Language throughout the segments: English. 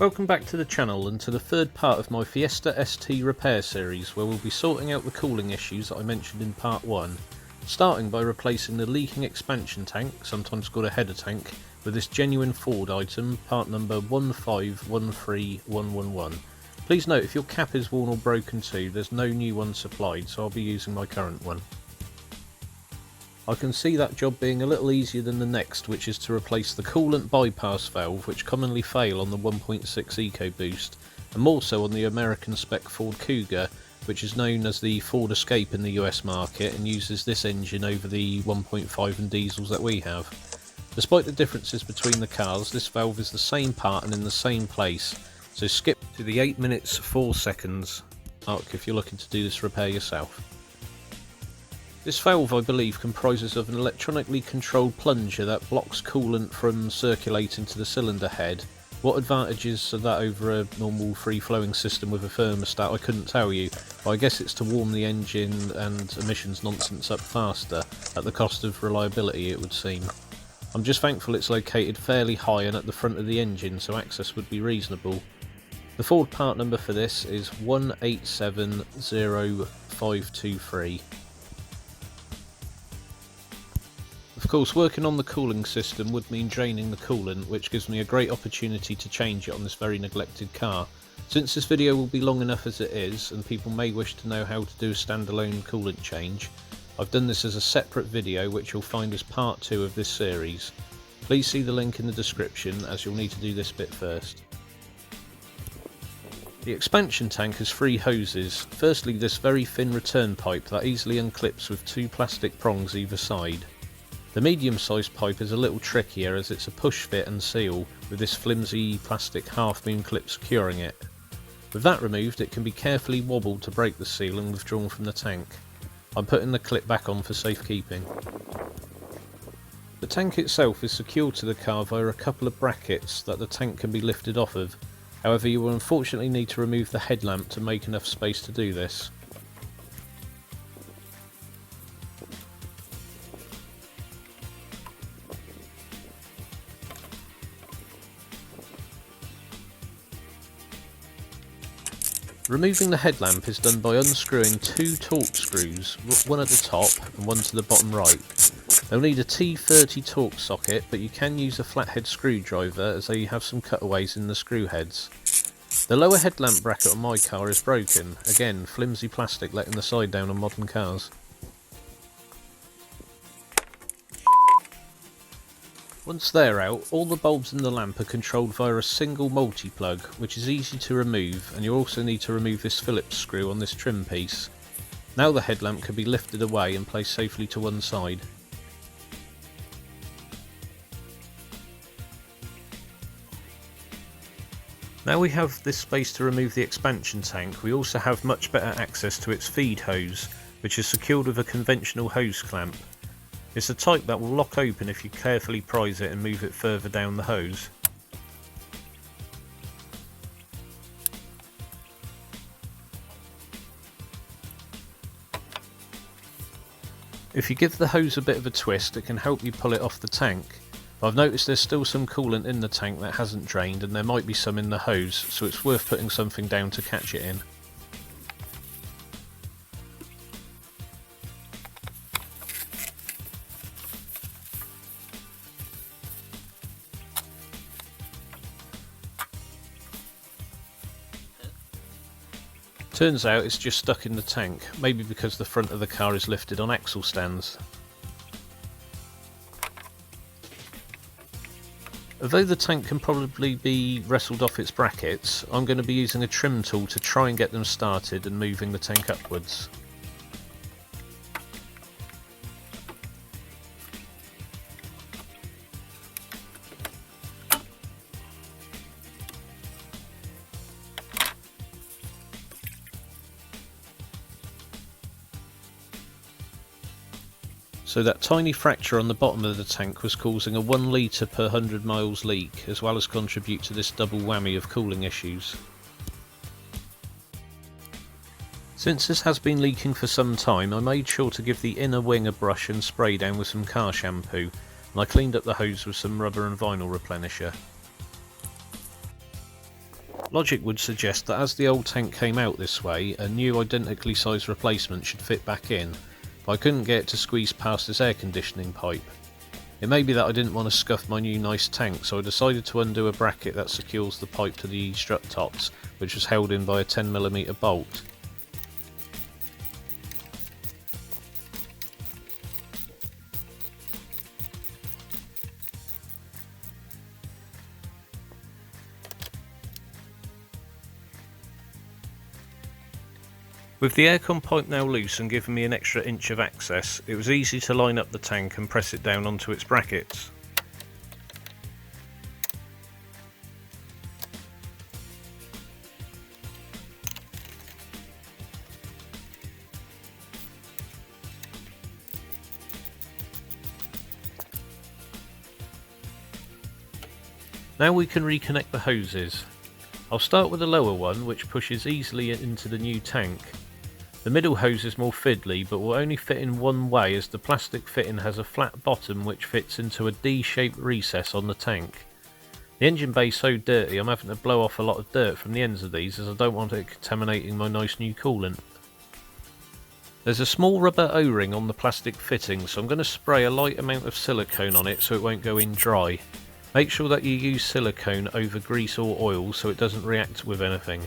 Welcome back to the channel and to the third part of my Fiesta ST repair series, where we'll be sorting out the cooling issues that I mentioned in part 1, starting by replacing the leaking expansion tank, sometimes called a header tank, with this genuine Ford item, part number 1513111. Please note, if your cap is worn or broken too, there's no new one supplied, so I'll be using my current one. I can see that job being a little easier than the next, which is to replace the coolant bypass valve, which commonly fail on the 1.6 Ecoboost, and more so on the American spec Ford Kuga, which is known as the Ford Escape in the US market and uses this engine over the 1.5 and diesels that we have. Despite the differences between the cars, this valve is the same part and in the same place, so skip to the 8 minutes 4 seconds mark if you're looking to do this repair yourself. This valve, I believe, comprises of an electronically controlled plunger that blocks coolant from circulating to the cylinder head. What advantages are that over a normal free-flowing system with a thermostat I couldn't tell you, but I guess it's to warm the engine and emissions nonsense up faster, at the cost of reliability it would seem. I'm just thankful it's located fairly high and at the front of the engine, so access would be reasonable. The Ford part number for this is 1870-523. Of course, working on the cooling system would mean draining the coolant, which gives me a great opportunity to change it on this very neglected car. Since this video will be long enough as it is, and people may wish to know how to do a standalone coolant change, I've done this as a separate video which you'll find as part 2 of this series. Please see the link in the description, as you'll need to do this bit first. The expansion tank has 3 hoses. Firstly, this very thin return pipe that easily unclips with 2 plastic prongs either side. The medium-sized pipe is a little trickier as it's a push fit and seal, with this flimsy plastic half-moon clip securing it. With that removed, it can be carefully wobbled to break the seal and withdrawn from the tank. I'm putting the clip back on for safekeeping. The tank itself is secured to the car via a couple of brackets that the tank can be lifted off of. However, you will unfortunately need to remove the headlamp to make enough space to do this. Removing the headlamp is done by unscrewing 2 torque screws, one at the top and one to the bottom right. They'll need a T30 torque socket, but you can use a flathead screwdriver as they have some cutaways in the screw heads. The lower headlamp bracket on my car is broken, again flimsy plastic letting the side down on modern cars. Once they're out, all the bulbs in the lamp are controlled via a single multi-plug, which is easy to remove, and you also need to remove this Phillips screw on this trim piece. Now the headlamp can be lifted away and placed safely to one side. Now we have this space to remove the expansion tank, we also have much better access to its feed hose, which is secured with a conventional hose clamp. It's a type that will lock open if you carefully prise it and move it further down the hose. If you give the hose a bit of a twist, it can help you pull it off the tank. I've noticed there's still some coolant in the tank that hasn't drained, and there might be some in the hose, so it's worth putting something down to catch it in. Turns out it's just stuck in the tank, maybe because the front of the car is lifted on axle stands. Although the tank can probably be wrestled off its brackets, I'm going to be using a trim tool to try and get them started and moving the tank upwards. So that tiny fracture on the bottom of the tank was causing a 1 litre per 100 miles leak, as well as contribute to this double whammy of cooling issues. Since this has been leaking for some time, I made sure to give the inner wing a brush and spray down with some car shampoo, and I cleaned up the hose with some rubber and vinyl replenisher. Logic would suggest that as the old tank came out this way, a new identically sized replacement should fit back in, but I couldn't get it to squeeze past this air conditioning pipe. It may be that I didn't want to scuff my new nice tank, so I decided to undo a bracket that secures the pipe to the strut tops, which was held in by a 10mm bolt. With the aircon pipe now loose and giving me an extra inch of access, it was easy to line up the tank and press it down onto its brackets. Now we can reconnect the hoses. I'll start with the lower one, which pushes easily into the new tank. The middle hose is more fiddly, but will only fit in one way as the plastic fitting has a flat bottom which fits into a D-shaped recess on the tank. The engine bay is so dirty I'm having to blow off a lot of dirt from the ends of these as I don't want it contaminating my nice new coolant. There's a small rubber O-ring on the plastic fitting, so I'm going to spray a light amount of silicone on it so it won't go in dry. Make sure that you use silicone over grease or oil so it doesn't react with anything.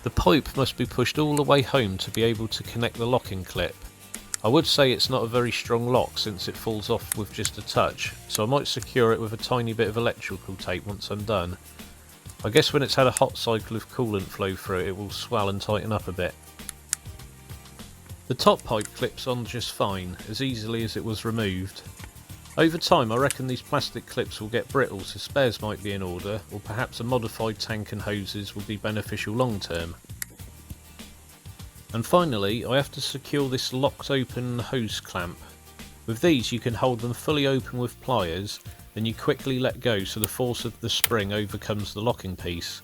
The pipe must be pushed all the way home to be able to connect the locking clip. I would say it's not a very strong lock since it falls off with just a touch, so I might secure it with a tiny bit of electrical tape once I'm done. I guess when it's had a hot cycle of coolant flow through it, it will swell and tighten up a bit. The top pipe clips on just fine, as easily as it was removed. Over time I reckon these plastic clips will get brittle, so spares might be in order, or perhaps a modified tank and hoses will be beneficial long term. And finally I have to secure this locked open hose clamp. With these you can hold them fully open with pliers, then you quickly let go so the force of the spring overcomes the locking piece.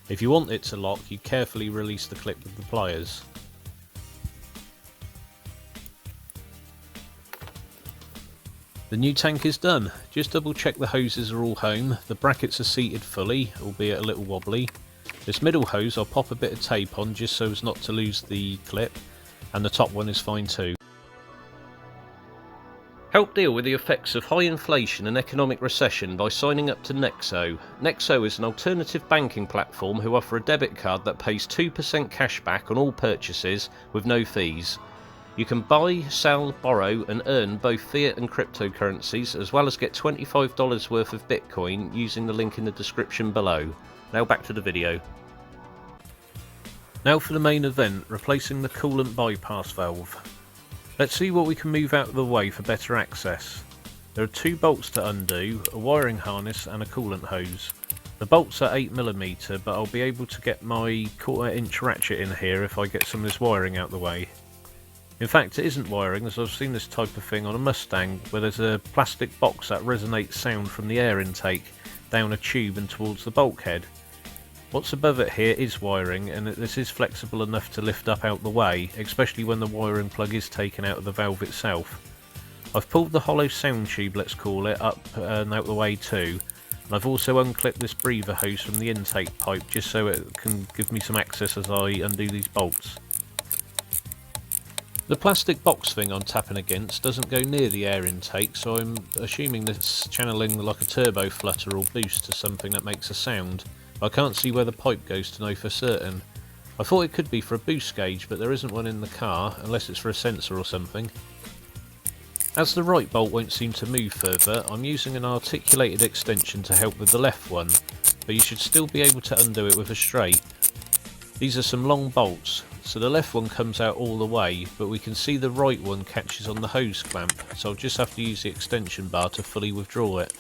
If you want it to lock, you carefully release the clip with the pliers. The new tank is done. Just double check the hoses are all home, the brackets are seated fully, albeit a little wobbly. This middle hose I'll pop a bit of tape on just so as not to lose the clip, and the top one is fine too. Help deal with the effects of high inflation and economic recession by signing up to Nexo. Nexo is an alternative banking platform who offer a debit card that pays 2% cash back on all purchases with no fees. You can buy, sell, borrow and earn both fiat and cryptocurrencies, as well as get $25 worth of Bitcoin using the link in the description below. Now back to the video. Now for the main event, replacing the coolant bypass valve. Let's see what we can move out of the way for better access. There are two bolts to undo, a wiring harness and a coolant hose. The bolts are 8mm, but I'll be able to get my 1/4 inch ratchet in here if I get some of this wiring out the way. In fact, it isn't wiring, as I've seen this type of thing on a Mustang, where there's a plastic box that resonates sound from the air intake down a tube and towards the bulkhead. What's above it here is wiring, and this is flexible enough to lift up out the way, especially when the wiring plug is taken out of the valve itself. I've pulled the hollow sound tube, let's call it, up and out the way too, and I've also unclipped this breather hose from the intake pipe just so it can give me some access as I undo these bolts. The plastic box thing I'm tapping against doesn't go near the air intake, so I'm assuming this is channeling like a turbo flutter or boost to something that makes a sound. I can't see where the pipe goes to know for certain. I thought it could be for a boost gauge, but there isn't one in the car, unless it's for a sensor or something. As the right bolt won't seem to move further, I'm using an articulated extension to help with the left one, but you should still be able to undo it with a straight. These are some long bolts, so the left one comes out all the way, but we can see the right one catches on the hose clamp, so I'll just have to use the extension bar to fully withdraw it.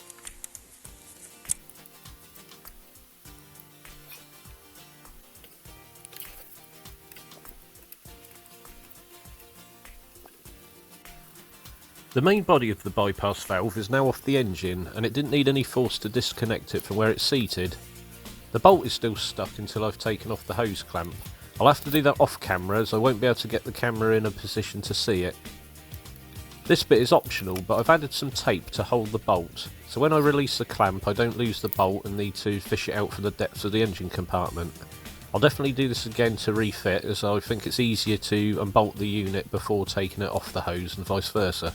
The main body of the bypass valve is now off the engine, and it didn't need any force to disconnect it from where it's seated. The bolt is still stuck until I've taken off the hose clamp. I'll have to do that off camera as I won't be able to get the camera in a position to see it. This bit is optional, but I've added some tape to hold the bolt, so when I release the clamp I don't lose the bolt and need to fish it out from the depths of the engine compartment. I'll definitely do this again to refit, as I think it's easier to unbolt the unit before taking it off the hose and vice versa.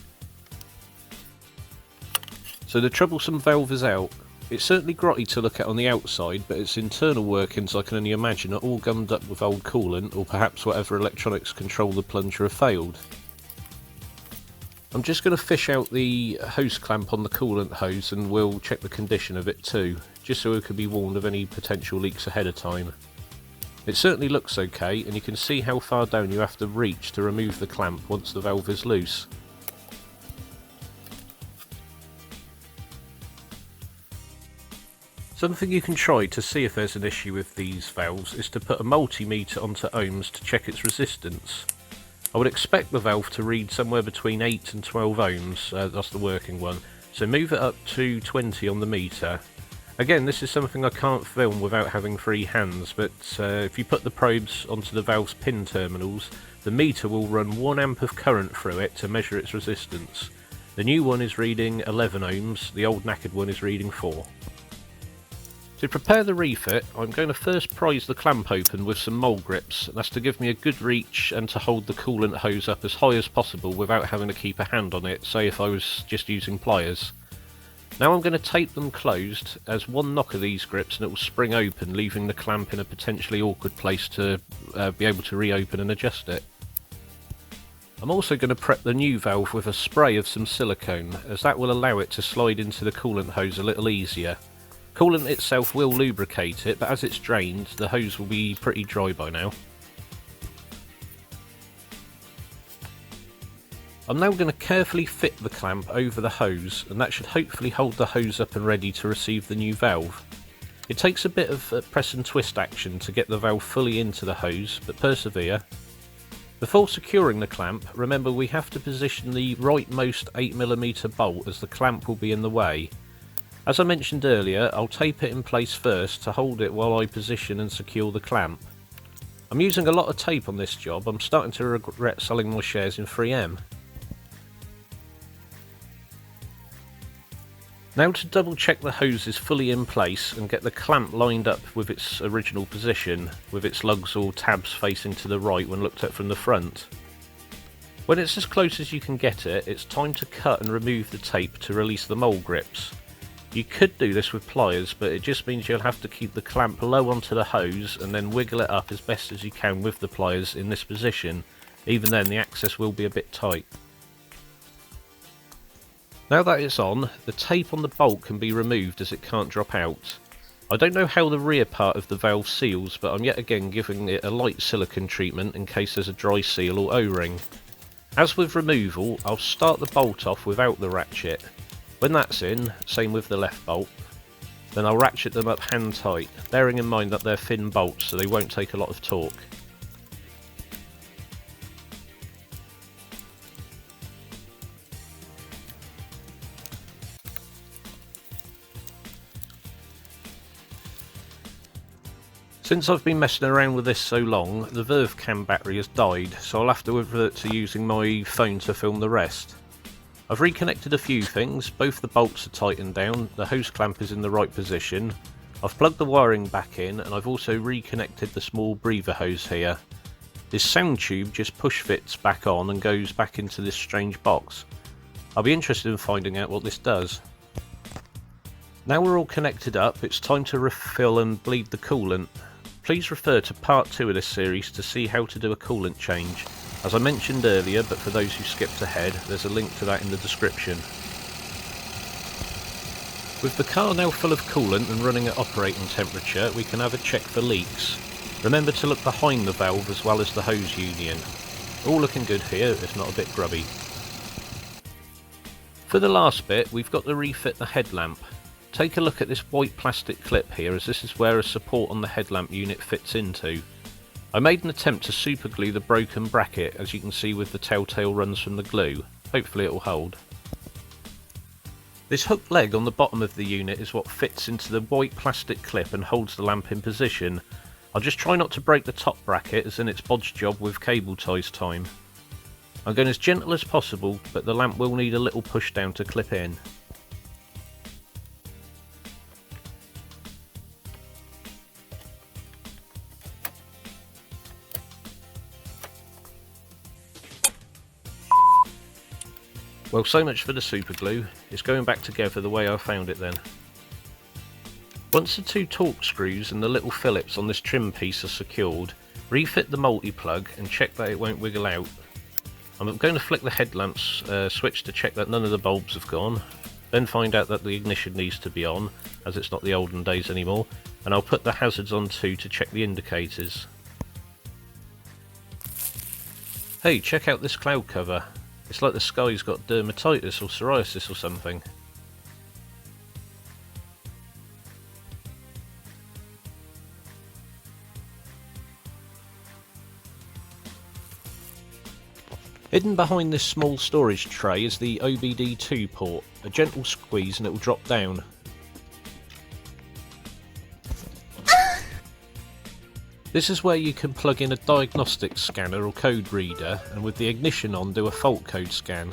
So the troublesome valve is out. It's certainly grotty to look at on the outside, but its internal workings I can only imagine are all gummed up with old coolant, or perhaps whatever electronics control the plunger have failed. I'm just going to fish out the hose clamp on the coolant hose and we'll check the condition of it too, just so we can be warned of any potential leaks ahead of time. It certainly looks okay, and you can see how far down you have to reach to remove the clamp once the valve is loose. Something you can try to see if there's an issue with these valves is to put a multimeter onto ohms to check its resistance. I would expect the valve to read somewhere between 8 and 12 ohms, that's the working one, so move it up to 20 on the meter. Again, this is something I can't film without having free hands, but if you put the probes onto the valve's pin terminals, the meter will run 1 amp of current through it to measure its resistance. The new one is reading 11 ohms, the old knackered one is reading 4. To prepare the refit, I'm going to first prise the clamp open with some mole grips, and that's to give me a good reach and to hold the coolant hose up as high as possible without having to keep a hand on it, say if I was just using pliers. Now I'm going to tape them closed, as one knock of these grips and it will spring open, leaving the clamp in a potentially awkward place to be able to reopen and adjust it. I'm also going to prep the new valve with a spray of some silicone, as that will allow it to slide into the coolant hose a little easier. Coolant itself will lubricate it, but as it's drained, the hose will be pretty dry by now. I'm now going to carefully fit the clamp over the hose, and that should hopefully hold the hose up and ready to receive the new valve. It takes a bit of press and twist action to get the valve fully into the hose, but persevere. Before securing the clamp, remember we have to position the rightmost 8mm bolt, as the clamp will be in the way. As I mentioned earlier, I'll tape it in place first to hold it while I position and secure the clamp. I'm using a lot of tape on this job. I'm starting to regret selling my shares in 3M. Now to double check the hose is fully in place and get the clamp lined up with its original position, with its lugs or tabs facing to the right when looked at from the front. When it's as close as you can get it, it's time to cut and remove the tape to release the mole grips. You could do this with pliers, but it just means you'll have to keep the clamp low onto the hose and then wiggle it up as best as you can with the pliers in this position. Even then, the access will be a bit tight. Now that it's on, the tape on the bolt can be removed as it can't drop out. I don't know how the rear part of the valve seals, but I'm yet again giving it a light silicone treatment in case there's a dry seal or O-ring. As with removal, I'll start the bolt off without the ratchet. When that's in, same with the left bolt, then I'll ratchet them up hand tight, bearing in mind that they're thin bolts so they won't take a lot of torque. Since I've been messing around with this so long, the Verve Cam battery has died, so I'll have to revert to using my phone to film the rest. I've reconnected a few things, both the bolts are tightened down, the hose clamp is in the right position, I've plugged the wiring back in, and I've also reconnected the small breather hose here. This sound tube just push fits back on and goes back into this strange box. I'll be interested in finding out what this does. Now we're all connected up, it's time to refill and bleed the coolant. Please refer to part 2 of this series to see how to do a coolant change. As I mentioned earlier, but for those who skipped ahead, there's a link to that in the description. With the car now full of coolant and running at operating temperature, we can have a check for leaks. Remember to look behind the valve as well as the hose union. All looking good here, if not a bit grubby. For the last bit, we've got to refit the headlamp. Take a look at this white plastic clip here, as this is where a support on the headlamp unit fits into. I made an attempt to super glue the broken bracket, as you can see with the telltale runs from the glue. Hopefully it will hold. This hook leg on the bottom of the unit is what fits into the white plastic clip and holds the lamp in position. I'll just try not to break the top bracket, as in it's bodge job with cable ties time. I'm going as gentle as possible, but the lamp will need a little push down to clip in. Well, so much for the super glue. It's going back together the way I found it then. Once the 2 torque screws and the little Phillips on this trim piece are secured, refit the multi-plug and check that it won't wiggle out. I'm going to flick the headlamps switch to check that none of the bulbs have gone, then find out that the ignition needs to be on, as it's not the olden days anymore, and I'll put the hazards on too to check the indicators. Hey, check out this cloud cover. It's like the sky's got dermatitis or psoriasis or something. Hidden behind this small storage tray is the OBD2 port. A gentle squeeze and it will drop down. This is where you can plug in a diagnostic scanner or code reader, and with the ignition on do a fault code scan.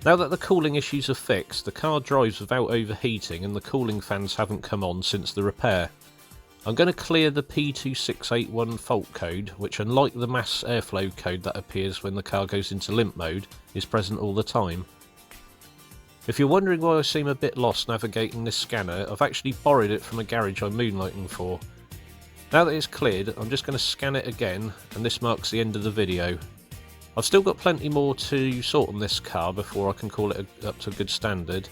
Now that the cooling issues are fixed, the car drives without overheating and the cooling fans haven't come on since the repair. I'm going to clear the P2681 fault code, which, unlike the mass airflow code that appears when the car goes into limp mode, is present all the time. If you're wondering why I seem a bit lost navigating this scanner, I've actually borrowed it from a garage I'm moonlighting for. Now that it's cleared, I'm just going to scan it again, and this marks the end of the video. I've still got plenty more to sort on this car before I can call it up to a good standard,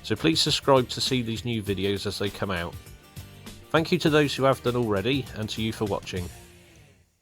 so please subscribe to see these new videos as they come out. Thank you to those who have done already, and to you for watching.